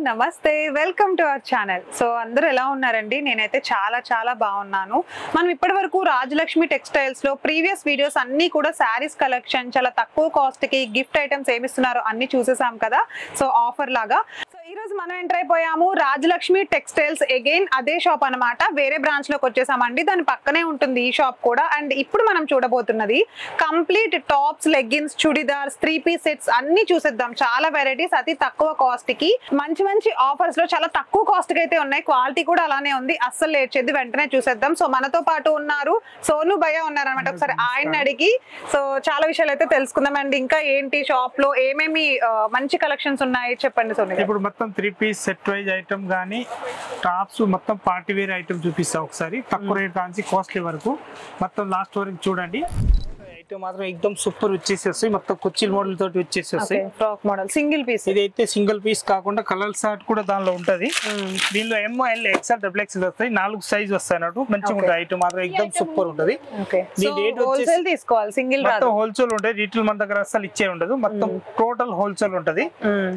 నమస్తే welcome to our channel. So అందరూ ఎలా ఉన్నారండి? నేనైతే చాలా బాగున్నాను. మనం ఇప్పటివరకు రాజలక్ష్మి టెక్స్టైల్స్ లో ప్రీవియస్ వీడియోస్ అన్ని కూడా శారీస్ కలెక్షన్ చాలా తక్కువ కాస్ట్ కి గిఫ్ట్ ఐటమ్స్ ఏమిస్తున్నారో అన్ని చూసేసాం కదా. సో ఆఫర్ లాగా ఈ రోజు మనం ఎంటర్ అయిపోయాము రాజలక్ష్మి టెక్స్టైల్స్. అగైన్ అదే షాప్ అన్నమాట, వేరే బ్రాంచ్ లోకి వచ్చేసామండి. దాని పక్కనే ఉంటుంది ఈ షాప్ కూడా. అండ్ ఇప్పుడు మనం చూడబోతున్నది complete tops, leggings, churidars, 3 piece sets అన్ని చూసేద్దాం. చాలా వెరైటీస్ అతి తక్కువ కాస్ట్ కి మంచి ఆఫర్స్ లో చాలా తక్కువ కాస్ట్ కి అయితే ఉన్నాయి. క్వాలిటీ కూడా అలానే ఉంది. అస్సలు లేట్ చేద్ది, వెంటనే చూసేద్దాం. సో మనతో పాటు ఉన్నారు సోను భయ్య ఉన్నారు అనమాట. ఒకసారి ఆయన అడిగి సో చాలా విషయాలు అయితే తెలుసుకుందాం. అండ్ ఇంకా ఏంటి షాప్ లో ఏమేమి మంచి కలెక్షన్స్ ఉన్నాయి చెప్పండి సోను. ఇప్పుడు మొత్తం 3 పీస్ సెట్ వైజ్ ఐటమ్ గానీ టాప్స్ మొత్తం పార్టీ వేర్ ఐటమ్ చూపిస్తా. ఒకసారి తక్కువ రేట్ కాంచి కాస్ట్లీ వరకు మొత్తం లాస్ట్ వరకు చూడండి. మాత్రం ఎక్దమ్ సూపర్ వచ్చేసి వస్తాయి. మొత్తం కుర్చీల మోడల్ తోటి వచ్చేసి వస్తాయి. Frock model single piece. ఇదైతే సింగిల్ పీస్ కాకుండా కలర్ షార్ట్ కూడా దానిలో ఉంటది. దీనిలో ML XL XXL వస్తాయి. 4 సైజ్ వస్తాయి అన్నట్టు. మంచిగా ఉంటాయి. ఐటమ్ మాత్రం ఎక్దమ్ సూపర్ ఉంటది. హోల్సేల్ తీసుకోవాలి, సింగిల్ మొత్తం హోల్సేల్ ఉంటది. రీటైల్ మన దగ్గర అసలు ఇచ్చే ఉండదు. మొత్తం టోటల్ హోల్సేల్ ఉంటది.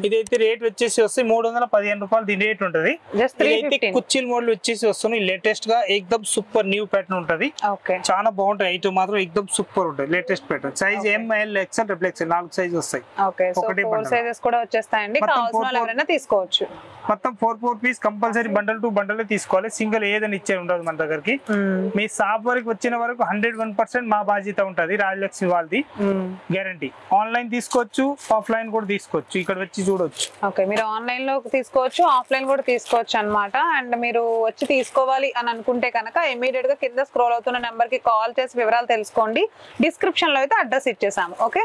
ఇదైతే రేట్ వచ్చేసి వస్తాయి 315 రూపాయలు దీని రేట్ ఉంటది. ఇదైతే కుర్చీల మోడల్ వచ్చేసి వస్తున్నాయి. లేటెస్ట్ గా ఎక్దమ్ సూపర్ న్యూ ప్యాటర్న్ ఉంటది. చాలా బాగుంటాయి. ఐటమ్ మాత్రం ఎక్దమ్ సూపర్ ఉంటది. Latest pattern size ML XL XXL 4 size వస్తాయి. ఒకటి సైజెస్ కూడా వచ్చేస్తాయండి. కావాల్సిన వాళ్ళు ఎవరైనా తీసుకోవచ్చు. మొత్తం 4 piece compulsory bundle to bundle తీసుకోవాలి. సింగిల్ ఏదని ఇచ్చే ఉండదు మన దగ్గరికి. మీ షాప్ వరకు వచ్చిన వరకు 101% మా బాధ్యత ఉంటది. రాజలక్ష్మి వాళ్ళది గ్యారంటీ. ఆన్లైన్ తీసుకోవచ్చు, ఆఫ్లైన్ కూడా తీసుకోవచ్చు. ఇక్కడ వచ్చి చూడొచ్చు. ఓకే, మీరు ఆన్లైన్ లో తీసుకోవచ్చు, ఆఫ్లైన్ కూడా తీసుకోవచ్చు అన్నమాట. అండ్ మీరు వచ్చి తీసుకోవాలి అని అనుకుంటే కనుక ఇమీడియట్ గా కింద స్క్రోల్ అవుతున్న నెంబర్ కి కాల్ చేసి వివరాలు తెలుసుకోండి. డిస్క్రిప్షన్ లో అయితే అడ్రస్ ఇచ్చేసాము. ఓకే,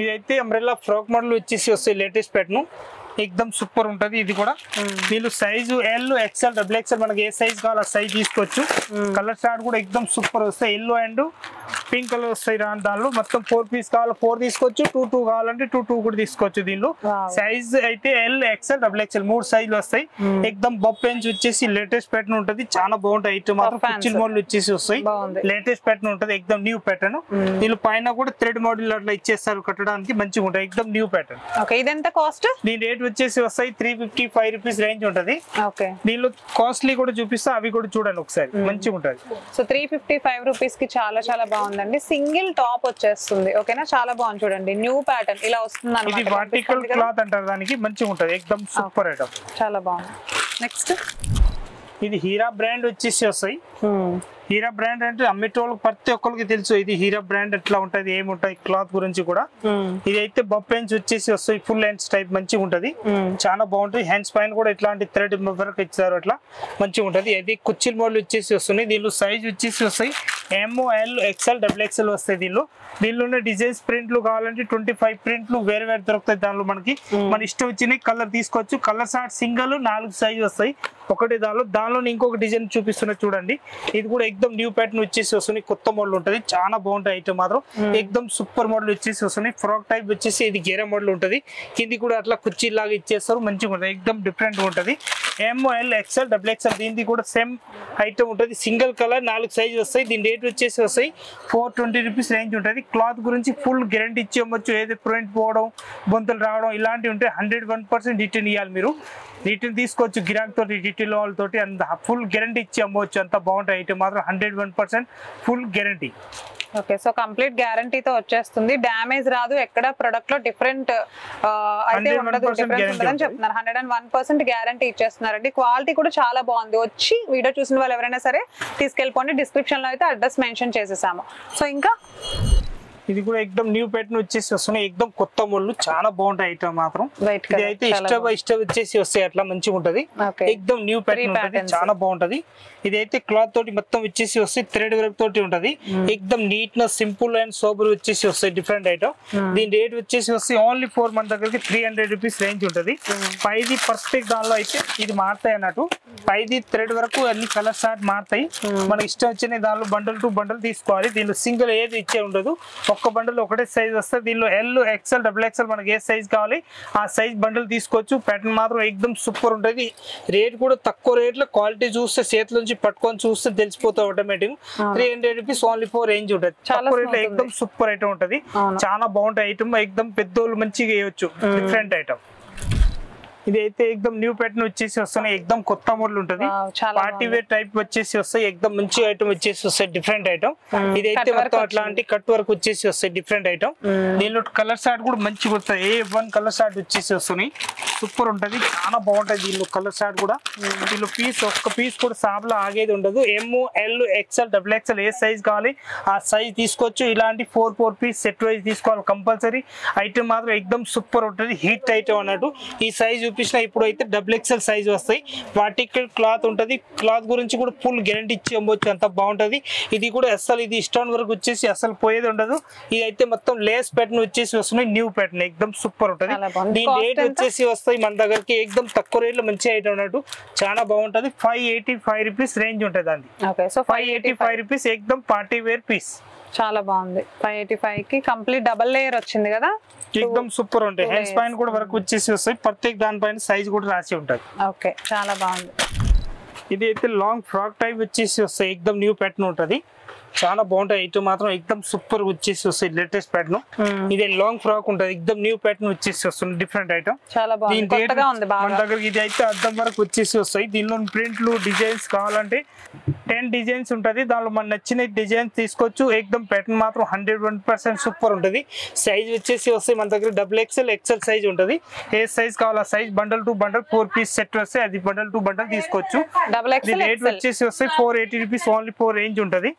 ఇదైతే అంబ్రెల్లా ఫ్రాక్ మోడల్ వచ్చేసి వస్తాయి. లేటెస్ట్ ప్యాటర్న్ ఎక్దమ్ సూపర్ ఉంటది. ఇది కూడా వీళ్ళు సైజు L XL XXL మనకి ఏ సైజ్ కావాలి ఆ సైజ్ తీసుకోవచ్చు. కలర్ చార్ట్ కూడా ఎక్దమ్ సూపర్ వస్తాయి. ఎల్లో అండ్ పింక్ కలర్ వస్తాయి. దానిలో మొత్తం 4 పీస్ కావాలి 4 తీసుకోవచ్చు. 2 కావాలంటే 2 కూడా తీసుకోవచ్చు. దీనిలో సైజ్ అయితే L XL XXL 3 సైజులు వస్తాయి. ఎక్దమ్ బప్ రేంజ్ వచ్చేసి లేటెస్ట్ ప్యాటర్న్ ఉంటది. చాలా బాగుంటాయి. ఐటమ్ మాత్రం కుర్చీల మోడల్ వచ్చేసి వస్తాయి. లేటెస్ట్ ప్యాటర్న్ ఉంటది. ఎక్దమ్ న్యూ ప్యాటర్న్. దీని పైన కూడా థ్రెడ్ మోడల్ అట్లా ఇచ్చేస్తారు కట్టడానికి. మంచిగా ఉంటాయి. ఎక్దమ్ న్యూ ప్యాటర్న్. ఇదెంత కాస్ట్? దీని రేట్ వచ్చేసి వస్తాయి 355 రూపీస్ రేంజ్ ఉంటది. దీనిలో కాస్ట్లీ కూడా చూపిస్తా, అవి కూడా చూడండి ఒకసారి. మంచిగా ఉంటది. సో 355 రూపీస్ కి చాలా బాగుందండి. సింగిల్ టాప్ వచ్చేస్తుంది. ఓకేనా, చాలా బాగుంది. చూడండి న్యూ ప్యాటర్న్ ఇలా వస్తుంది. ఇది వర్టికల్ క్లాత్ అంటారు దానికి. మంచిగా ఉంటది. ఎక్దమ్ సూపర్ ఐటమ్. చాలా బాగుంది. నెక్స్ట్ ఇది హీరా బ్రాండ్ వచ్చేసి వస్తాయి. హీరా బ్రాండ్ అంటే అమ్మేటోళ్ళకి ప్రతి ఒక్కరికి తెలుసు ఇది హీరా బ్రాండ్ ఎట్లా ఉంటది, ఏముంటది క్లాత్ గురించి కూడా. ఇది అయితే బప్ హ్యాండ్స్ వచ్చేసి వస్తాయి. ఫుల్ హ్యాండ్స్ టైప్ మంచిగా ఉంటది. చాలా బాగుంటది. హ్యాండ్స్ పైన కూడా ఇట్లాంటి థ్రెడ్ వర్క్ ఇచ్చారు. అట్లా మంచిగా ఉంటది. ఇది కుర్చీల మోడల్ వచ్చేసి వస్తున్నాయి. దీనిలో సైజ్ వచ్చేసి వస్తాయి ML XL XXL వస్తాయి. దీనిలోనే డిజైన్స్ ప్రింట్లు కావాలంటే 25 ప్రింట్లు వేరే దొరుకుతాయి. దానిలో మనకి మన ఇష్టం వచ్చిన కలర్ తీసుకోవచ్చు. కలర్ షార్ట్ సింగిల్ 4 సైజ్ వస్తాయి. ఒకటి దానిలో ఇంకొక డిజైన్ చూపిస్తున్నా చూడండి. ఇది కూడా ఎక్దమ్ న్యూ ప్యాటర్న్ వచ్చేసి వస్తుంది. కొత్త మోడల్ ఉంటది. చాలా బాగుంటాయి. ఐటమ్ మాత్రం ఎక్దమ్ సూపర్ మోడల్ వచ్చేసి వస్తుంది. ఫ్రాక్ టైప్ వచ్చేసి ఇది గేరా మోడల్ ఉంటది. కింది కూడా అట్లా కుర్చీ లాగా ఇచ్చేస్తారు. మంచిగా ఉంటది. ఎక్దమ్ డిఫరెంట్ ఉంటది. ML XL XXL దీనికి కూడా సేమ్ ఐటమ్ ఉంటది. సింగిల్ కలర్ 4 సైజ్ వస్తాయి. దీని రేట్ వచ్చేసి వస్తాయి 420 రూపీస్ రేంజ్ ఉంటది. క్లాత్ గురించి ఫుల్ గ్యారంటీ ఇచ్చి అమ్మొచ్చు. ఏది ప్రింట్ పోవడం, బొంతలు రావడం ఇలాంటివి ఉంటే 101% రిటర్న్ ఇవ్వాలి. మీరు రిటర్న్ తీసుకోవచ్చు. గిరాక్ తోటి రిటైల్ వాళ్ళతోటి అంత ఫుల్ గ్యారంటీ ఇచ్చి అమ్మవచ్చు. అంత బాగుంటాయి. ఐటమ్ మాత్రం 101% full guarantee. Okay, so complete గ్యారంటీతో వచ్చేస్తుంది. డ్యామేజ్ రాదు. ఎక్కడ ప్రొడక్ట్ లో డిఫరెంట్ అయితే ఉండదు, డిఫరెన్స్ ఉండదని చెప్తున్నారు. 101% గ్యారంటీ ఇచ్చేస్తున్నారండి. క్వాలిటీ కూడా చాలా బాగుంది. వచ్చి వీడియో చూసిన వాళ్ళు ఎవరైనా సరే తీసుకెళ్ళిపోండి. డిస్క్రిప్షన్ లో అయితే అడ్రస్ మెన్షన్ చేసేసాము. సో ఇంకా ఇది కూడా ఎక్దమ్ న్యూ ప్యాటర్న్ వచ్చేసి వస్తున్నాయి. ఎక్దమ్ కొత్త మోడల్ చాలా బాగుంటాయి. ఐటమ్ మాత్రం ఇది అయితే ఇష్టం వచ్చేసి వస్తాయి. అట్లా మంచిగా ఉంటది. ఎక్దమ్ న్యూ ప్యాటర్న్ ఉంటది. చాలా బాగుంటది. ఇది అయితే క్లాత్ తోటి మొత్తం వచ్చేసి వస్తాయి. థ్రెడ్ వర్క్ తోటి ఉంటది. ఎక్దమ్ నీట్నెస్ సింపుల్ అండ్ సోబర్ వచ్చేసి వస్తాయి. Different item. దీని రేట్ వచ్చేసి వస్తాయి ఓన్లీ 4 మన దగ్గరికి 300 రూపీస్ రేంజ్ ఉంటది. పైది పర్ఫెక్ట్ దానిలో అయితే ఇది మారుతాయి అన్నట్టు. పైది థ్రెడ్ వరకు అన్ని కలర్ షార్ట్ మారుతాయి. మనకి ఇష్టం వచ్చిన దానిలో బండల్ టు బండల్ తీసుకోవాలి. దీనిలో సింగిల్ ఏది ఇచ్చే ఉండదు. ఒక్క బండల్ ఒకటే సైజ్ వస్తుంది. దీనిలో L XL XXL మనకి ఏ సైజ్ కావాలి ఆ సైజ్ బండల్ తీసుకోవచ్చు. ప్యాటర్న్ మాత్రం ఎక్దమ్ సూపర్ ఉంటుంది. రేట్ కూడా తక్కువ రేట్లో, క్వాలిటీ చూస్తే చేతుల నుంచి పట్టుకొని చూస్తే తెలిసిపోతాయి ఆటోమేటిక్. 300 రూపీస్ ఓన్లీ 4 రేంజ్ ఉంటుంది. తక్కువ రేట్లో ఎక్దమ్ సూపర్ ఐటమ్ ఉంటుంది. చాలా బాగుంటాయి ఐటమ్. ఎక్దమ్ పెద్దోళ్ళు మంచిగా వేయచ్చు. Different item. ఇది అయితే ఎక్దమ్ న్యూ ప్యాటర్న్ వచ్చేసి వస్తున్నాయి, ఎక్దమ్ కొత్త మోడల్ ఉంటది. పార్టీ వేర్ టైప్ వచ్చేసి వస్తాయి, ఎక్దమ్ మంచి ఐటమ్ వచ్చేసి వస్తాయి, డిఫరెంట్ ఐటమ్. ఇది అయితే మొత్తం అట్లాంటి కట్ వర్క్ వచ్చేసి వస్తాయి, డిఫరెంట్ ఐటమ్. దీనిలో కలర్ షార్ట్ కూడా మంచిగా వస్తాయి, A1 కలర్ షార్ట్ వచ్చేసి వస్తున్నాయి, సూపర్ ఉంటది, చాలా బాగుంటది. దీనిలో కలర్ షార్ట్ కూడా, దీనిలో పీస్ ఒక్క పీస్ కూడా సాబ్లో ఆగేది ఉండదు. ML XL XXL ఏ సైజ్ కావాలి ఆ సైజ్ తీసుకోవచ్చు. ఇలాంటి 4 పీస్ సెట్ వైజ్ తీసుకోవాలి కంపల్సరీ. ఐటమ్ మాత్రం ఎక్దమ్ సూపర్ ఉంటుంది, హీట్ ఐటమ్ అన్నట్టు. ఈ సైజ్ చూపించిన ఇప్పుడు అయితే XXL సైజ్ వస్తాయి. వాటికి క్లాత్ ఉంటది, క్లాత్ గురించి కూడా ఫుల్ గ్యారంటీ ఇచ్చి అమ్మవచ్చు, అంత బాగుంటది. ఇది కూడా అసలు ఇది స్టోన్ వర్క్ వచ్చేసి అసలు పోయేది ఉండదు. ఇది అయితే మొత్తం లేస్ ప్యాటర్న్ వచ్చేసి వస్తున్నాయి, న్యూ ప్యాటర్న్ ఎక్దమ్ సూపర్ ఉంటది. దీని రేట్ వచ్చేసి వస్తాయి మన దగ్గరకి ఎక్దమ్ తక్కువ రేట్ లో మంచి ఐటమ్ అన్నట్టు, చాలా బాగుంటది. 585 రూపీస్ రేంజ్ ఉంటుంది అండి. 585 రూపీస్ ఎక్దమ్ పార్టీ వేర్ పీస్, చాలా బాగుంది. 585 కి కంప్లీట్ డబుల్ లేయర్ వచ్చింది కదా, ఎక్దమ్ సూపర్ ఉంటాయి. హ్యాండ్స్ పైన కూడా వర్క్ వచ్చేసి వస్తాయి, ప్రత్యేక దానిపైన సైజ్ కూడా రాసి ఉంటది. ఓకే, చాలా బాగుంది. ఇది అయితే లాంగ్ ఫ్రాక్ టైప్ వచ్చేసి వస్తాయి, ఎక్దమ్ న్యూ ప్యాటర్న్ ఉంటది, చాలా బాగుంటాయి. ఐటమ్ మాత్రం ఎక్దమ్ సూపర్ వచ్చేసి వస్తాయి, లేటెస్ట్ ప్యాటర్న్. ఇది లాంగ్ ఫ్రాక్ ఉంటది, ఎక్దమ్ న్యూ ప్యాటర్న్ వచ్చేసి వస్తుంది, డిఫరెంట్ ఐటమ్, చాలా బాగుంది, కొత్తగా ఉంది బాగా. మన దగ్గర ఇది అయితే అద్దం వరకు వచ్చేసి వస్తాయి. దీనిలో ప్రింట్లు డిజైన్స్ కావాలంటే 10 డిజైన్స్ ఉంటది, దానిలో మన నచ్చిన డిజైన్స్ తీసుకోవచ్చు. ఎక్దమ్ ప్యాటర్న్ మాత్రం 101% సూపర్ ఉంటది. సైజ్ వచ్చేసి వస్తాయి మన దగ్గర XXL XL సైజ్ ఉంటది. ఏ సైజ్ కావాలా size, bundle to bundle 4 piece set వస్తాయి, అది బండల్ టు బండల్ తీసుకోవచ్చు. రేట్ వచ్చేసి వస్తాయి 480 రూపీస్, ఓన్లీ 4 రేంజ్ ఉంటది.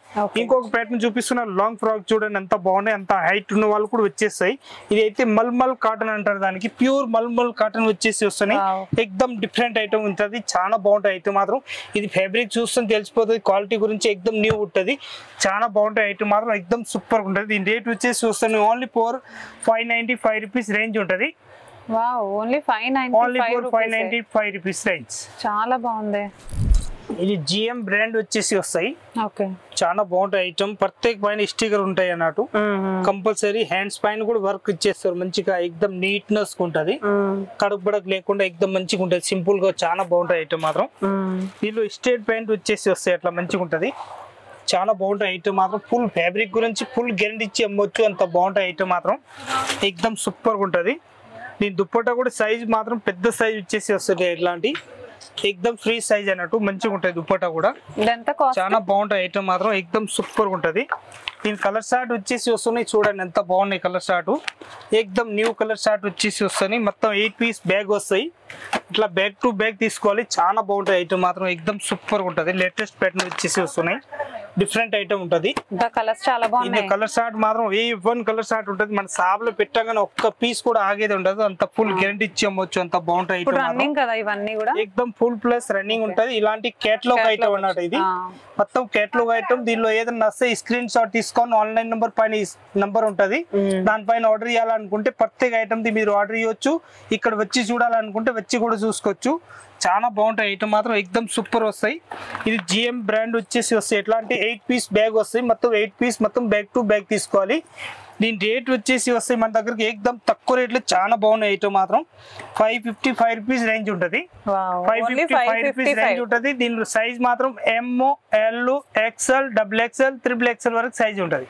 ఇంకొక ప్యాటర్న్ చూపిస్తున్న లాంగ్ ఫ్రాక్ చూడండి, ఎంత బాగున్నాయి, అంత హైట్ ఉన్న వాళ్ళు కూడా వచ్చేస్తాయి. ఇది అయితే మల్మల్ కాటన్ అంటారు, దానికి ప్యూర్ మల్మల్ కాటన్ వచ్చేసి వస్తున్నాయి, ఎక్దమ్ డిఫరెంట్ ఐటమ్ ఉంటుంది, చాలా బాగుంటాయి ఐటమ్ మాత్రం. ఇది ఫ్యాబ్రిక్ చూస్తుంది తెలిసిపోతుంది, క్వాలిటీ గురించి ఎక్దమ్ న్యూ ఉంటుంది, చాలా బాగుంటాయి ఐటమ్ మాత్రం, ఎక్దమ్ సూపర్ ఉంటుంది. దీని రేట్ వచ్చేసి వస్తుంది ఓన్లీ 595 రూపీస్ రేంజ్ ఉంటుంది. ఓన్లీ 595 రూపీస్ రేంజ్, చాలా బాగుంది. ఇది GM బ్రాండ్ వచ్చేసి వస్తాయి, ఓకే, చాలా బాగుంటాయి ఐటమ్. ప్రత్యేక పైన స్టిక్కర్ ఉంటాయి అన్నట్టు, కంపల్సరీ హ్యాండ్స్ పైన కూడా వర్క్ ఇచ్చేస్తారు మంచిగా, ఎక్దమ్ నీట్నెస్ ఉంటది, కడుపు బడక్ లేకుండా ఎక్దమ్ మంచిగా ఉంటది, సింపుల్ గా చాలా బాగుంటాయి ఐటమ్ మాత్రం. దీనిలో స్ట్రేట్ ప్యాంట్ వచ్చేసి వస్తాయి, అట్లా మంచిగా ఉంటది, చాలా బాగుంటాయి ఐటమ్ మాత్రం. ఫుల్ ఫ్యాబ్రిక్ గురించి ఫుల్ గ్యారంటీ ఇచ్చి అమ్మొచ్చు, అంత బాగుంటాయి ఐటమ్ మాత్రం, ఎక్దమ్ సూపర్ ఉంటది. దీని దుప్పట్టా కూడా సైజ్ మాత్రం పెద్ద సైజ్ వచ్చేసి వస్తుంది, ఇట్లాంటి ఎక్దమ్ ఫ్రీ సైజ్ అన్నట్టు మంచిగా ఉంటది. దుప్పట్టా కూడా చాలా బాగుంటాయి ఐటమ్ మాత్రం, ఎక్దమ్ సూపర్ ఉంటది. దీని కలర్ షార్ట్ వచ్చేసి వస్తున్నాయి, చూడండి ఎంత బాగున్నాయి కలర్ షార్ట్, ఎక్దమ్ న్యూ కలర్ షార్ట్ వచ్చేసి వస్తాయి. మొత్తం 8 పీస్ బ్యాగ్ వస్తాయి, ఇట్లా బ్యాగ్ టు బ్యాగ్ తీసుకోవాలి, చాలా బాగుంటాయి ఐటమ్ మాత్రం, ఎక్దమ్ సూపర్ ఉంటది. లేటెస్ట్ ప్యాటర్న్ వచ్చేసి వస్తున్నాయి, డిఫరెంట్ ఐటమ్ ఉంటది. కలర్స్ చాలా బాగున్నాయి. కలర్ షార్ట్ మాత్రం A1 కలర్ షార్ట్ ఉంటది, మన సాబ్లో పెట్టగానే ఒక్క పీస్ కూడా ఆగేది ఉండదు, అంత ఫుల్ గ్యారంటీ ఇచ్చి అమ్మొచ్చు, అంత బాగుంటాయి ఎక్దమ్ ఫుల్ ప్లస్ రన్నింగ్ ఉంటది. ఇలాంటి కేటలాగ్ ఐటమ్ అన్నట్టు, ఇది మొత్తం కేటలాగ్ ఐటమ్. దీనిలో ఏదైనా నస్తే స్క్రీన్ షాట్ తీసుకొని ఆన్లైన్ నంబర్ పైన నంబర్ ఉంటది, దానిపైన ఆర్డర్ చేయాలనుకుంటే ప్రత్యేక ఐటమ్ మీరు ఆర్డర్ చేయొచ్చు, ఇక్కడ వచ్చి చూడాలనుకుంటే వచ్చి కూడా చూసుకోవచ్చు, చాలా బాగుంటాయి ఐటమ్ మాత్రం, ఎక్దమ్ సూపర్ వస్తాయి. ఇది GM బ్రాండ్ వచ్చేసి వస్తాయి, ఎట్లా అంటే 8 పీస్ బ్యాగ్ వస్తాయి, మొత్తం 8 పీస్ మొత్తం బ్యాగ్ టు బ్యాగ్ తీసుకోవాలి. దీని రేట్ వచ్చేసి వస్తాయి మన దగ్గరికి ఎక్దమ్ తక్కువ రేట్లో, చాలా బాగున్నాయి ఐటమ్ మాత్రం. 555 రూపీస్ రేంజ్ ఉంటది, 555 రూపీస్ రేంజ్ ఉంటది. దీనిలో సైజ్ మాత్రం ML XL XXL XXL వరకు సైజ్ ఉంటది,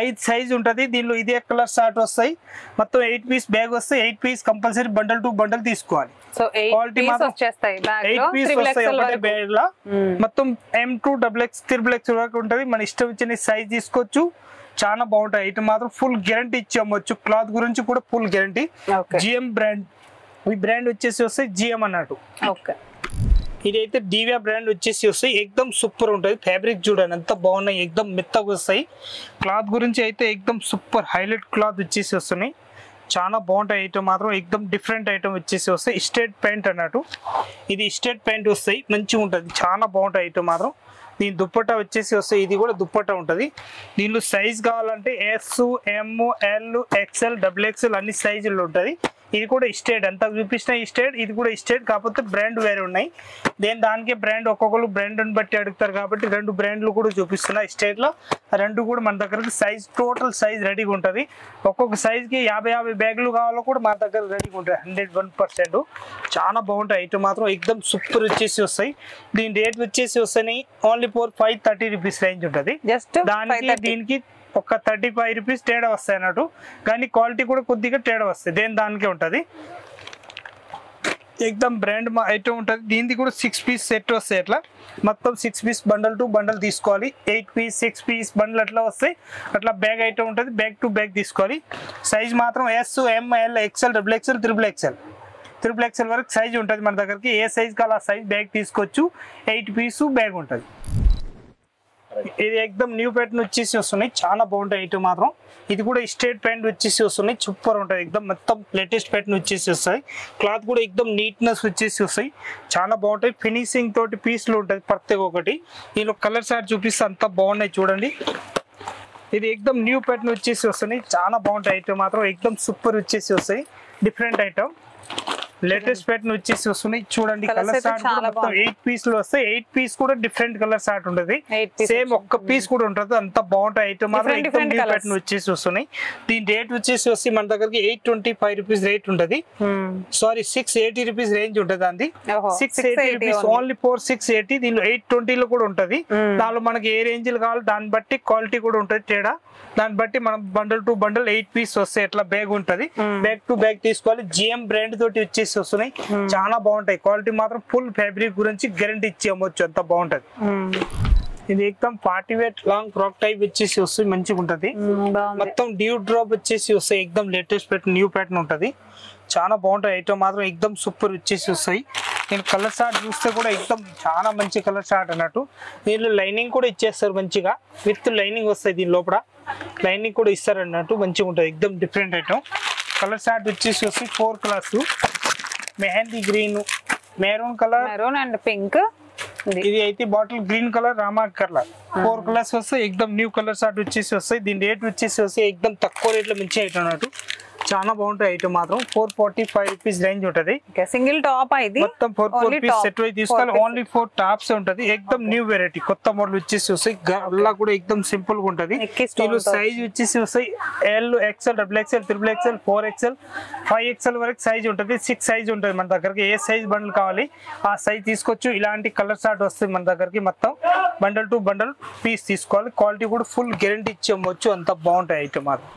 5 సైజ్ ఉంటది. దీనిలో ఇదే కలర్ షార్ట్ వస్తాయి, మొత్తం 8 పీస్ బ్యాగ్ వస్తాయి, 8 piece compulsory bundle to bundle తీసుకోవాలి. క్వాలిటీ మాత్రం 8 పీస్ వస్తాయి ఒకటే బ్యాగ్ లా, మొత్తం M2 XXL వరకు ఉంటది, మన ఇష్టం వచ్చిన సైజ్ తీసుకోవచ్చు, చాలా బాగుంటాయి ఐటమ్ మాత్రం, ఫుల్ గ్యారంటీ ఇచ్చి అమ్మొచ్చు, క్లాత్ గురించి కూడా ఫుల్ గ్యారంటీ. GM బ్రాండ్, ఈ బ్రాండ్ వచ్చేసి వస్తాయి GM అన్నట్టు. ఇదైతే డివియా బ్రాండ్ వచ్చేసి వస్తాయి, ఎక్దమ్ సూపర్ ఉంటుంది. ఫ్యాబ్రిక్ చూడండి ఎంత బాగున్నాయి, ఎక్దమ్ మెత్తగా వస్తాయి. క్లాత్ గురించి అయితే ఎక్దమ్ సూపర్ హైలైట్ క్లాత్ వచ్చేసి వస్తున్నాయి, చాలా బాగుంటాయి ఐటమ్ మాత్రం, ఎక్దమ్ డిఫరెంట్ ఐటమ్ వచ్చేసి వస్తాయి. స్ట్రేట్ ప్యాంట్ అన్నట్టు, ఇది స్ట్రేట్ ప్యాంట్ వస్తాయి, మంచిగా ఉంటుంది, చాలా బాగుంటాయి ఐటమ్ మాత్రం. దీని దుప్పట్టా వచ్చేసి వస్తాయి, ఇది కూడా దుప్పట్టా ఉంటుంది. దీనిలో సైజ్ కావాలంటే S M L XL XXL అన్ని సైజుల్లో ఉంటుంది. ఇది కూడా స్టేట్, అంతా చూపించిన స్టేట్, ఇది కూడా స్టేట్, కాకపోతే బ్రాండ్ వేరే ఉన్నాయి. దానికే బ్రాండ్, ఒక్కొక్కరు బ్రాండ్ బట్టి అడుగుతారు కాబట్టి 2 బ్రాండ్లు కూడా చూపిస్తున్నా స్టేట్ లో. 2 కూడా మన దగ్గర సైజ్, టోటల్ సైజ్ రెడీగా ఉంటుంది. ఒక్కొక్క సైజ్ కి 50 బ్యాగులు కావాలో కూడా మన దగ్గర రెడీగా ఉంటాయి, 101%. చాలా బాగుంటాయి ఐటమ్ మాత్రం, ఎక్దమ్ సూపర్ వచ్చేసి వస్తాయి. దీని రేట్ వచ్చేసి వస్తాయి ఓన్లీ 530 రూపీస్ రేంజ్ ఉంటుంది. దానికి దీనికి ఒక 35 రూపీస్ తేడా వస్తాయి అన్నట్టు, కానీ క్వాలిటీ కూడా కొద్దిగా తేడా వస్తాయి, దానికే ఉంటుంది. ఎక్దమ్ బ్రాండ్ ఐటమ్ ఉంటుంది. దీనికి కూడా 6 పీస్ సెట్ వస్తాయి. అట్లా మొత్తం 6 పీస్ బండల్ టు బండల్ తీసుకోవాలి. 8 పీస్ 6 పీస్ బండల్ అట్లా వస్తాయి. అట్లా బ్యాగ్ ఐటమ్ ఉంటుంది. బ్యాగ్ టు బ్యాగ్ తీసుకోవాలి. సైజ్ మాత్రం S, ML, XL, double XL, triple XL వరకు సైజ్ ఉంటుంది మన దగ్గరికి. ఏ సైజ్ కావాలి ఆ సైజ్ బ్యాగ్ తీసుకోవచ్చు. 8 పీస్ బ్యాగ్ ఉంటుంది. ఇది ఎక్దమ్ న్యూ ప్యాటర్న్ వచ్చేసి వస్తున్నాయి. చాలా బాగుంటాయి ఐటమ్ మాత్రం. ఇది కూడా స్ట్రేట్ ప్యాంట్ వచ్చేసి వస్తున్నాయి. సూపర్ ఉంటుంది. ఎక్దమ్ మొత్తం లేటెస్ట్ ప్యాటర్న్ వచ్చేసి వస్తాయి. క్లాత్ కూడా ఎక్దమ్ నీట్నెస్ వచ్చేసి వస్తాయి. చాలా బాగుంటాయి. ఫినిషింగ్ తోటి పీస్లు ఉంటుంది ప్రతి ఒక్కటి. దీనిలో కలర్స్ ఆర్ట్ చూపిస్తే అంతా బాగున్నాయి చూడండి. ఇది ఎక్దమ్ న్యూ ప్యాటర్న్ వచ్చేసి వస్తున్నాయి. చాలా బాగుంటాయి ఐటమ్ మాత్రం. ఎక్దమ్ సూపర్ వచ్చేసి వస్తాయి. డిఫరెంట్ ఐటమ్ లేటెస్ట్ ప్యాటర్న్ వచ్చేసి వస్తున్నాయి చూడండి. కలర్స్ ఆర్ట్ మొత్తం 8 పీస్లు వస్తాయి. 8 పీస్ కూడా డిఫరెంట్ కలర్స్ ఆర్ట్ ఉంటుంది. సేమ్ ఒక్క పీస్ కూడా ఉంటుంది. అంత బాగుంటాయి ఐటమ్ మాత్రం. ఎక్దమ్ న్యూ ప్యాటర్న్ వచ్చేసి వస్తున్నాయి. దీని రేట్ వచ్చేసి వస్తే మన దగ్గరికి 825 రూపీస్ రేట్ ఉంటుంది. సారీ 680 రూపీస్ రేంజ్ ఉంటుంది. అంది 680 రూపీస్ ఓన్లీ ఫోర్ 680. దీనిలో 820 లో కూడా ఉంటుంది. దానిలో మనకి ఏ రేంజ్ కావాలి దాన్ని బట్టి క్వాలిటీ కూడా ఉంటుంది తేడా. దాన్ని బట్టి మనం బండల్ టు బండల్ 8 పీస్ వస్తాయి. ఎట్లా బ్యాగ్ ఉంటుంది. బ్యాగ్ టు బ్యాగ్ తీసుకోవాలి. జిఎం బ్రాండ్ తోటి వచ్చేసి వస్తున్నాయి. చాలా బాగుంటాయి. క్వాలిటీ మాత్రం ఫుల్ ఫ్యాబ్రిక్ గురించి గ్యారెంటీ ఇచ్చి అమ్మొచ్చు. అంత బాగుంటది. ఇది ఎక్దమ్ party wear long frock type వచ్చేసి వస్తుంది. మంచిగా ఉంటది. మొత్తం డ్యూ డ్రాప్ వచ్చేసి వస్తాయి. ఎక్దమ్ లేటెస్ట్ ప్యాటర్న్ న్యూ ప్యాటర్న్ ఉంటది. చాలా బాగుంటాయి ఐటమ్ మాత్రం. ఎక్దమ్ సూపర్ వచ్చేసి వస్తాయి. నేను కలర్ షార్ట్ చూస్తే కూడా ఎక్దమ్ చాలా మంచి కలర్ షార్ట్ అన్నట్టు. దీనిలో లైనింగ్ కూడా ఇచ్చేస్తారు మంచిగా. విత్ లైనింగ్ వస్తాయి. దీని లోపల లైనింగ్ కూడా ఇస్తారు అన్నట్టు. మంచిగా ఉంటుంది. ఎక్దమ్ డిఫరెంట్ ఐటమ్. కలర్ షార్ట్ వచ్చేసి వస్తాయి 4 colours. Mehndi green, maroon colour, maroon and pink. ఇది అయితే bottle green colour, Rama colour. 4 colours వస్తాయి. ఎక్దమ్ న్యూ కలర్ షార్ట్ వచ్చేసి వస్తాయి. దీని రేట్ వచ్చేసి వస్తాయి ఎక్దమ్ తక్కువ రేట్లో మంచి ఐటమ్ అన్నట్టు. చాలా బాగుంటాయి ఐటమ్ మాత్రం. 445 రూపీస్ రేంజ్ ఉంటది. సింగిల్ టాప్ ఇది మొత్తం 4 పీస్ సెట్ వై తీసుకోవాలి. ఓన్లీ 4 టాప్స్ ఉంటది. ఎక్దమ్ న్యూ వెరైటీ కొత్త మోడల్ వచ్చేసి వస్తాయి. గల్లా కూడా ఎక్దమ్ సింపుల్ గా ఉంటది. దీనిలో సైజ్ వచ్చేసి వస్తాయి L, XL, double XL, triple XL, 4XL, 5XL వరకు సైజ్ ఉంటది. 6 సైజ్ ఉంటది మన దగ్గరకి. ఏ సైజ్ బండల్ కావాలి ఆ సైజ్ తీసుకోవచ్చు. ఇలాంటి కలర్ షార్ట్ వస్తుంది మన దగ్గరకి. మొత్తం బండల్ టు బండల్ పీస్ తీసుకోవాలి. క్వాలిటీ కూడా ఫుల్ గ్యారెంటీ ఇచ్చి అమ్మొచ్చు. అంత బాగుంటాయి ఐటమ్ మాత్రం.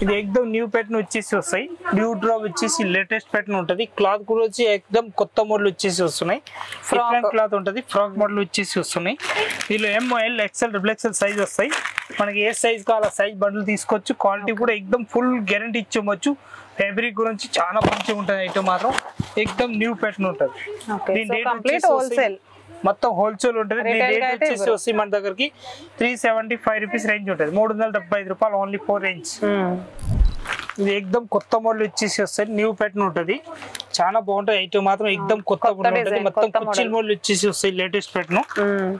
ఇది ఎక్దమ్ న్యూ ప్యాటర్న్ వచ్చేసి వస్తాయి. న్యూ డ్రాప్ వచ్చేసి లేటెస్ట్ ప్యాటర్న్ ఉంటది. క్లాత్ కూడా వచ్చి ఎక్దమ్ కొత్త మోడల్ వచ్చేసి వస్తున్నాయి. డిఫరెంట్ క్లాత్ ఉంటది. ఫ్రాక్ మోడల్ వచ్చేసి వస్తున్నాయి. దీనిలో ML, XL, double XL size వస్తాయి. మనకి ఏ సైజ్ కావాలో సైజ్ బండ్లు తీసుకోవచ్చు. క్వాలిటీ కూడా ఎక్దమ్ ఫుల్ గ్యారెంటీ ఇచ్చవచ్చు. ఫ్యాబ్రిక్ గురించి చాలా మంచిగా ఉంటుంది ఐటమ్ మాత్రం. ఎక్దమ్ న్యూ ప్యాటర్న్ ఉంటుంది. దీని రేట్ వచ్చేసి మొత్తం హోల్సేల్ ఉంటుంది. దీని రేట్ వచ్చేసి వస్తాయి మన దగ్గరికి 375 రూపీస్ రేంజ్ ఉంటుంది. 375 రూపాయలు ఓన్లీ 4 రేంజ్. ఇది ఎక్దమ్ కొత్త మోడల్ వచ్చేసి వస్తాయి. న్యూ ప్యాటర్న్ ఉంటుంది. చాలా బాగుంటాయి ఐటమ్ మాత్రం. ఎక్దమ్ కొత్త ఉంటుంది. మొత్తం కుర్చీల మోడల్ వచ్చేసి వస్తాయి. Latest pattern.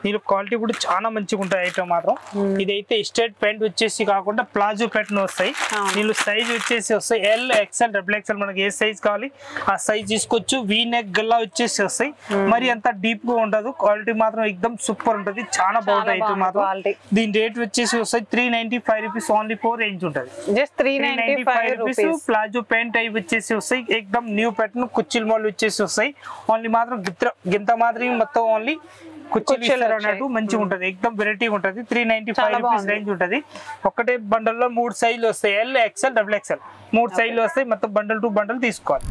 దీని క్వాలిటీ కూడా చాలా మంచిగా ఉంటాయి ఐటమ్ మాత్రం. ఇదైతే స్ట్రైట్ ప్యాంట్ వచ్చేసి కాకుండా ప్లాజో ప్యాటర్న్ వస్తాయి. దీనిలో సైజ్ వచ్చేసి వస్తాయి ఎల్, ఎక్స్ఎల్, డబుల్ ఎక్స్ఎల్. మనకి ఏ సైజ్ కావాలి ఆ సైజ్ తీసుకోవచ్చు. వీ నెక్ గల్లా వచ్చేసి వస్తాయి. మరి అంత డీప్ గా ఉండదు. క్వాలిటీ మాత్రం ఎక్దమ్ సూపర్ ఉంటుంది. చాలా బాగుంటాయి ఐటమ్ మాత్రం. దీని రేట్ వచ్చేసి వస్తాయి 395 రూపీస్ ఓన్లీ 4 రేంజ్ ఉంటుంది. Just 395 rupees. Palazzo pant type వచ్చేసి వస్తాయి. ఎక్దమ్ న్యూ ప్యాటర్న్ కుర్చీల మోడల్ వచ్చేసి వస్తాయి. ఓన్లీ మాత్రం గింత మాత్రం మొత్తం ఓన్లీ కుర్చీలు అన్నట్టు మంచిగా ఉంటది. ఎక్దమ్ వెరైటీ ఉంటది. 395 రూపీస్ రేంజ్ ఉంటది. ఒకటే బండల్ లో 3 సైజులు వస్తాయి. ఎల్, ఎక్స్ఎల్, డబుల్ ఎక్స్ఎల్ 3 సైజులు వస్తాయి. మొత్తం బండల్ టు బండల్ తీసుకోవాలి.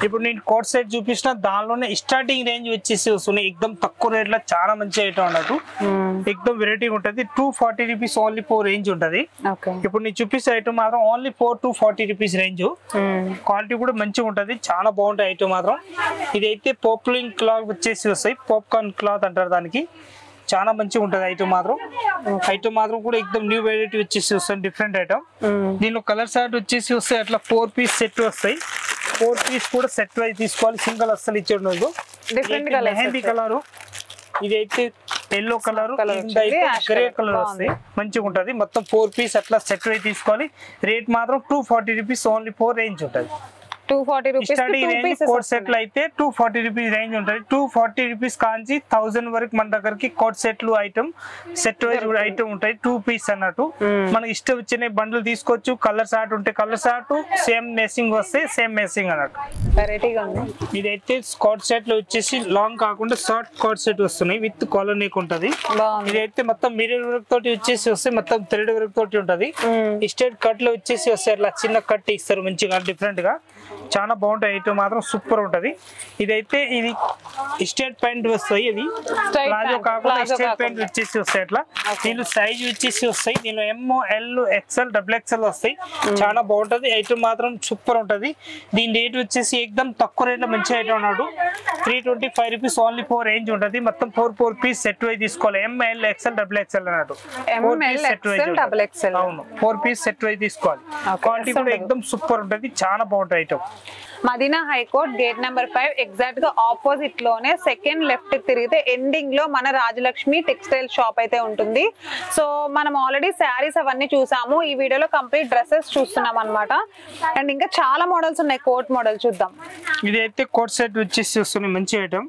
ఇప్పుడు నేను కోట్ సెట్ చూపించిన దానిలోనే స్టార్టింగ్ రేంజ్ వచ్చేసి వస్తున్నాయి. ఎక్దమ్ తక్కువ రేట్ లో చాలా మంచి ఐటమ్ అన్నట్టు. ఎక్దమ్ వెరైటీ ఉంటది. 240 రూపీస్ ఓన్లీ 4 రేంజ్ ఉంటది. ఇప్పుడు నేను చూపిస్తే ఐటమ్ మాత్రం ఓన్లీ 420 రూపీస్ రేంజ్. క్వాలిటీ కూడా మంచిగా ఉంటది. చాలా బాగుంటాయి ఐటమ్ మాత్రం. ఇదైతే పోప్లింగ్ క్లాత్ వచ్చేసి వస్తాయి. పాప్కార్న్ క్లాత్ అంటారు దానికి. చాలా మంచిగా ఉంటది ఐటమ్ మాత్రం. ఐటమ్ మాత్రం కూడా ఎక్దమ్ న్యూ వెరైటీ వచ్చేసి వస్తాయి. Different item. దీనిలో కలర్ షార్ట్ వచ్చేసి వస్తాయి. అట్లా 4 పీస్ సెట్ వస్తాయి. 4 పీస్ కూడా సెట్ వైజ్ తీసుకోవాలి. సింగిల్ అస్సలు ఇచ్చేది. మెహందీ కలర్, ఇదైతే ఎల్లో కలర్, గ్రే కలర్ వస్తాయి. మంచిగా ఉంటది. మొత్తం 4 పీస్ అట్లా సెట్ వైజ్ తీసుకోవాలి. రేట్ మాత్రం 240 రూపీస్ ఓన్లీ 4 రేంజ్ ఉంటది. 240 రూపీస్. కోట్ సెట్లు అయితే 240 రూపీస్ రేంజ్ ఉంటుంది. 240 రూపీస్ కాంచి 1000 వరకు మన దగ్గరకి కోట్ సెట్లు ఐటమ్ సెట్ వైజ్ ఐటమ్ ఉంటాయి. 2 పీస్ అన్నట్టు. మనకి ఇష్టం వచ్చిన బండ్లు తీసుకోవచ్చు. కలర్ షార్ట్ ఉంటే కలర్ షార్ట్, సేమ్ మేసింగ్ వస్తే సేమ్ మేసింగ్ అన్నట్టు. ఇదైతే కోట్ సెట్లు వచ్చేసి లాంగ్ కాకుండా షార్ట్ కోట్ సెట్ వస్తున్నాయి. విత్ కాలర్ నెక్ ఉంటది. ఇదైతే మొత్తం మిర్రర్ వర్క్ తోటి వచ్చేసి వస్తే మొత్తం థ్రెడ్ వర్క్ తోటి ఉంటది. స్ట్రైట్ కట్ లో వచ్చేసి వస్తాయి. అట్లా చిన్న కట్ ఇస్తారు మంచిగా డిఫరెంట్ గా. చాలా బాగుంటాయి ఐటమ్ మాత్రం సూపర్ ఉంటది ఇదైతే ఇది స్టేట్ ప్యాంట్ వస్తాయి ఇది ప్లాజో కాకుండా స్టేట్ ప్యాంట్ వచ్చేసి వస్తాయి అట్లా దీనిలో సైజ్ వచ్చేసి వస్తాయి దీనిలో ML XL XXL వస్తాయి చాలా బాగుంటది ఐటమ్ మాత్రం సూపర్ ఉంటది దీని రేట్ వచ్చేసి ఎక్దమ్ తక్కువ రేట్ లో మంచి ఐటమ్ అన్నాడు 325 రూపీస్ ఓన్లీ 4 రేంజ్ ఉంటది మొత్తం 4 పీస్ సెట్ వై తీసుకోవాలి ML XL XXL అన్నాడు అవును 4 పీస్ సెట్ వై తీసుకోవాలి క్వాలిటీ కూడా ఎక్దమ్ సూపర్ ఉంటది చాలా బాగుంటది item Madina high court gate number 5 exact గా ఆపోజిట్ లోనే సెకండ్ లెఫ్ట్ తిరిగితే ఎండింగ్ లో మన రాజలక్ష్మి టెక్స్టైల్ షాప్ అయితే ఉంటుంది సో మనం ఆల్రెడీ శారీస్ అవన్నీ చూసాము ఈ వీడియోలో కంప్లీట్ డ్రెస్సెస్ చూస్తున్నాం అన్నమాట అండ్ ఇంకా చాలా మోడల్స్ ఉన్నాయి కోట్ మోడల్ చూద్దాం ఇది అయితే కోట్ సెట్ వచ్చేసి వస్తుంది మంచి ఐటమ్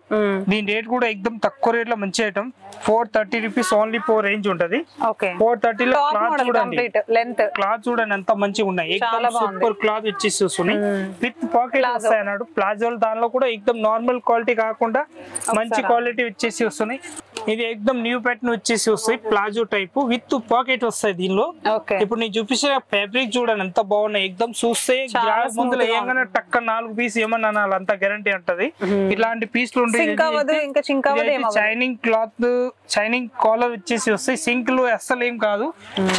దీని రేట్ కూడా ఎక్దమ్ తక్కువ రేట్ లో మంచి ఐటమ్ 430 రూపీస్ ఓన్లీ 4 రేంజ్ ఉంటది 430 లో క్లాత్ చూడండి లెంత్ క్లాత్ చూడండి ఎంత మంచిగా ఉన్నాయి ఎక్దమ్ సూపర్ క్లాత్ వచ్చేసి వస్తుంది విత్ పాకెట్ వస్తాయి అన్నాడు ప్లాజో దానిలో కూడా ఎక్దమ్ నార్మల్ క్వాలిటీ కాకుండా మంచి క్వాలిటీ వచ్చేసి వస్తున్నాయి ఇది ఎక్దమ్ న్యూ ప్యాటర్న్ వచ్చేసి వస్తాయి ప్లాజో టైప్ విత్ పాకెట్ వస్తాయి దీనిలో ఇప్పుడు నేను చూపించిన ఫ్యాబ్రిక్ చూడండి ఎంత బాగున్నాయి ఎక్దమ్ చూస్తే ముందులో ఏమన్నా టక్క 4 పీస్ ఏమన్నా అనాలి అంత గ్యారంటీ ఉంటది ఇలాంటి పీస్లు ఉంటాయి షైనింగ్ క్లాత్ షైనింగ్ కాలర్ వచ్చేసి వస్తాయి సింక్లు అస్సలు ఏం కాదు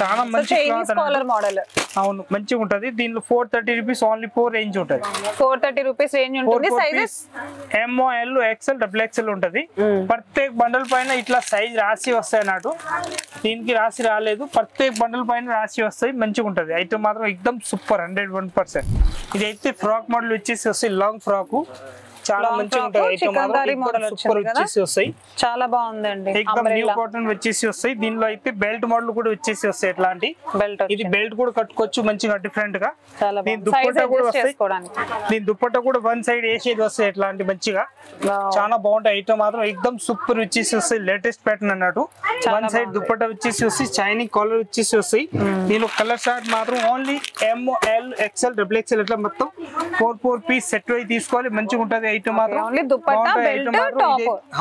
చాలా మంచి క్లాత్ మోడల్ అవును మంచిగా ఉంటది దీనిలో 430 రూపీస్ ఓన్లీ 4 రేంజ్ ఉంటది 430 రూపీస్ రేంజ్ ఉంటుంది సైజెస్ ML XL XXL ఉంటది ప్రత్యేక బండల్ పైన ఇట్లా సైజ్ రాసి వస్తాయి అన్నట్టు దీనికి రాసి రాలేదు ప్రత్యేక బండల్ పైన రాసి వస్తాయి మంచిగా ఉంటది ఐటమ్ మాత్రం ఎక్దమ్ సూపర్ 101% ఇది అయితే ఫ్రాక్ మోడల్ వచ్చేసి వస్తాయి లాంగ్ ఫ్రాక్ చాలా మంచిగా ఉంటది ఐటమ్ మాత్రం సూపర్ వచ్చేసి వస్తాయి చాలా బాగుందండి ఎక్దమ్ న్యూ కాటన్ వచ్చేసి వస్తాయి దీనిలో అయితే బెల్ట్ మోడల్ కూడా వచ్చేసి వస్తాయి ఇట్లాంటి ఇది బెల్ట్ కూడా కట్టుకోవచ్చు మంచిగా డిఫరెంట్ గా దీని దుపట్టా కూడా వస్తాయి దీని దుపట్టా కూడా వన్ సైడ్ వేసేది వస్తాయి ఇట్లాంటి మంచిగా చాలా బాగుంటాయి ఐటమ్ మాత్రం ఎక్దమ్ సూపర్ వచ్చేసి వస్తాయి లేటెస్ట్ ప్యాటర్న్ అన్నట్టు వన్ సైడ్ దుపట్టా వచ్చేసి వస్తాయి చైనింగ్ కాలర్ వచ్చేసి వస్తాయి దీనిలో కలర్ షార్ట్ మాత్రం ఓన్లీ ML XL XXL ఇట్లా మొత్తం 4 పీస్ సెట్ వై తీసుకోవాలి మంచిగా ఉంటది ఐటమ్ మాత్రం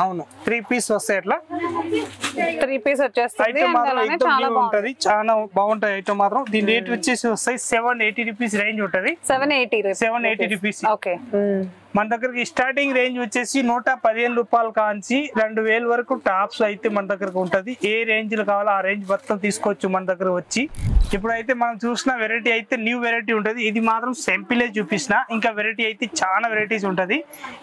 అవును 3 పీస్ వస్తాయి అట్లా 3 పీస్ వచ్చేస్తుంది చాలా బాగుంటది చాలా బాగుంటది ఐటమ్ మాత్రం దీని రేట్ వచ్చేసి వస్తాయి 780 రూపీస్ రేంజ్ ఉంటది 780 రూపీస్ ఓకే మన దగ్గరకి స్టార్టింగ్ రేంజ్ వచ్చేసి 115 రూపాయలు కాంచి 2000 వరకు టాప్స్ అయితే మన దగ్గరకు ఉంటది ఏ రేంజ్ లో కావాలో ఆ రేంజ్ మొత్తం తీసుకోవచ్చు మన దగ్గర వచ్చి ఇప్పుడైతే మనం చూసిన వెరైటీ అయితే న్యూ వెరైటీ ఉంటది ఇది మాత్రం సింపుల్ చూపిస్తున్నా ఇంకా వెరైటీ అయితే చాలా వెరైటీస్ ఉంటది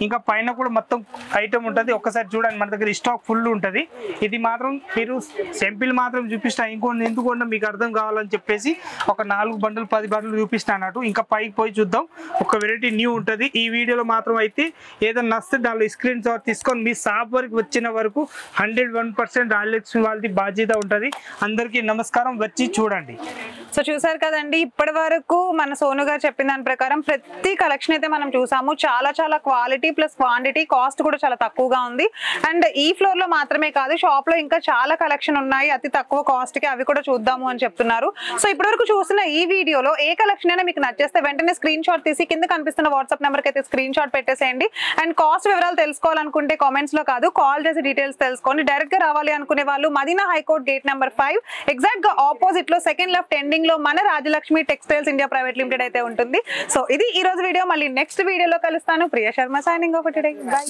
ఇంకా పైన కూడా మొత్తం ఐటమ్ ఉంటది ఒకసారి చూడండి మన దగ్గర స్టాక్ ఫుల్ ఉంటది ఇది మాత్రం మీరు సింపుల్ మాత్రం చూపిస్తున్నా ఇంకొన్ని ఎందుకంటే మీకు అర్థం కావాలని చెప్పేసి ఒక 4 బండ్లు 10 బండ్లు చూపిస్తున్నా అన్నట్టు ఇంకా పైకి పోయి చూద్దాం ఒక వెరైటీ న్యూ ఉంటది ఈ వీడియోలో మాత్రం అయితే ఏదైనా నచ్చితే దానిలో స్క్రీన్ షాట్ తీసుకొని మీ షాప్ వరకు వచ్చిన వరకు 101% రాజలక్ష్మి వాళ్ళది బాధ్యత ఉంటది అందరికీ నమస్కారం వచ్చి చూడండి సో చూసారు కదండి ఇప్పటి వరకు మన సోను గారు చెప్పిన దాని ప్రకారం ప్రతి కలెక్షన్ అయితే మనం చూసాము చాలా చాలా క్వాలిటీ ప్లస్ క్వాంటిటీ కాస్ట్ కూడా చాలా తక్కువగా ఉంది అండ్ ఈ ఫ్లోర్ లో మాత్రమే కాదు షాప్ లో ఇంకా చాలా కలెక్షన్ ఉన్నాయి అతి తక్కువ కాస్ట్ కి అవి కూడా చూద్దాము అని చెప్తున్నారు సో ఇప్పటి వరకు చూసిన ఈ వీడియోలో ఏ కలెక్షన్ అయినా మీకు నచ్చేస్తే వెంటనే స్క్రీన్ షాట్ తీసి కింద కనిపిస్తున్న వాట్సాప్ నెంబర్ కి అయితే స్క్రీన్ షాట్ పెట్టేసేయండి అండ్ కాస్ట్ వివరాలు తెలుసుకోవాలనుకుంటే కామెంట్స్ లో కాదు కాల్ చేసి డీటెయిల్స్ తెలుసుకోండి డైరెక్ట్ గా రావాలి అనుకునే వాళ్ళు Madina high court gate number 5 exact గా ఆపోజిట్ లో సెకండ్ లెఫ్ట్ ఎండింగ్ లో మన Rajalakshmi textiles India private limited అయితే ఉంటుంది సో ఇది ఈ రోజు వీడియో మళ్ళీ నెక్స్ట్ వీడియోలో కలుస్తాను Priya Sharma signing off today by